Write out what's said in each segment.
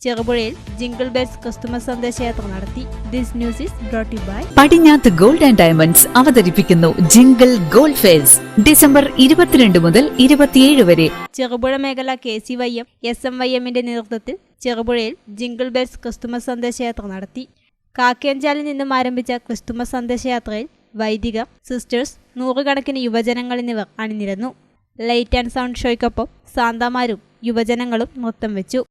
ചെറുപുഴയിൽ jingle bells Christmas സന്ദേശയാത്ര നടത്തി. This news is brought you by Padinjath gold and diamonds അവതരിപ്പിക്കുന്നു jingle gold fest December 22 മുതൽ 27 വരെ. ചെറുപുഴ മേഖല KCYM SMYMന്റെ നേതൃത്വത്തിൽ ചെറുപുഴയിൽ ജിംഗിൾ ബെൽസ് ക്രിസ്തുമസ് സന്ദേശയാത്ര നടത്തി. കാക്കയഞ്ചാലിൽ നിന്നും ആരംഭിച്ച ക്രിസ്തുമസ് സന്ദേശയാത്രയിൽ വൈദികർ, സിസ്റ്റേഴ്സ്, നൂറുകണക്കിന് യുവജനങ്ങൾ എന്നിവർ അണിനിരന്നു. ലൈറ്റ് ആൻഡ് സൗണ്ട് ഷോയ്ക്കൊപ്പം സാന്താമാരും യുവജനങ്ങളും നൃത്തം വെച്ചു.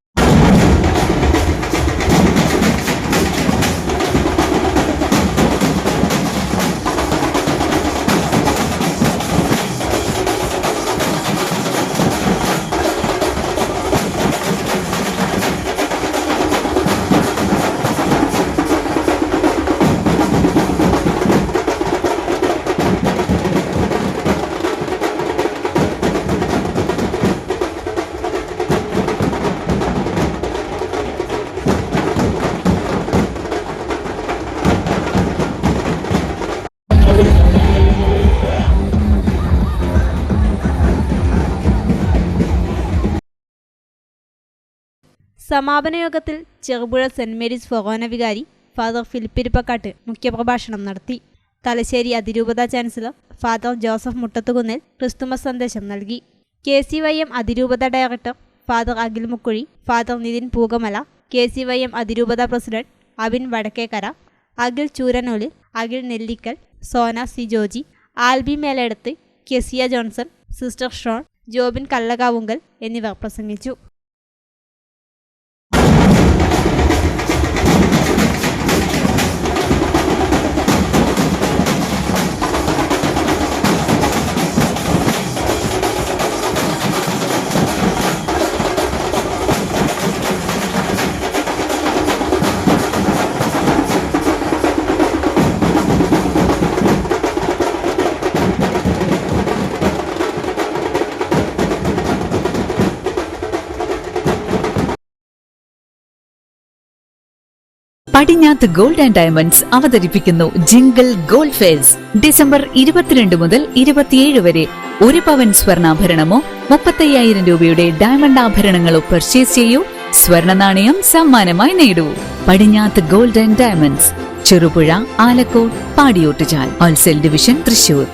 സമാപന യോഗത്തിൽ ചെറുപുഴ സെന്റ് മേരീസ് ഫൊറോന വികാരി ഫാദർ ഫിലിപ്പിരിപ്പക്കാട്ട് മുഖ്യപ്രഭാഷണം നടത്തി. തലശ്ശേരി അതിരൂപത chancellor father Joseph Muttathukunnel Christmas സന്ദേശം നൽകി. KCYM അതിരൂപത director father Akhil Mukkuzhi, father Nithin Pookamala, KCYM അതിരൂപത president Abin Vadakkekara, Akhil Choorannoolil, Akhil Nellickal, Sona C Joji, Alby Meleduth, Kezia Johnson, sister Shone, Jobin Kallakavungal എന്നിവർ പ്രസംഗിച്ചു. പടിഞ്ഞാത്ത് ഗോൾഡ് ആൻഡ് ഡയമണ്ട്സ് അവതരിപ്പിക്കുന്നു ജിംഗിൾ ഗോൾഡ് ഫെസ്റ്റ് ഡിസംബർ 22 മുതൽ 27 വരെ. 1 പവൻ സ്വർണ്ണാഭരണമോ 35,000 രൂപയുടെ ഡയമണ്ട് ആഭരണങ്ങളോ പർച്ചേസ് ചെയ്യൂ. സ്വർണ്ണ നാണയം സമ്മാനമായി നേടൂ. Padinjath gold and diamonds, Cherupuzha, Alakode, Padiyottuchal, wholesale division, Thrissur.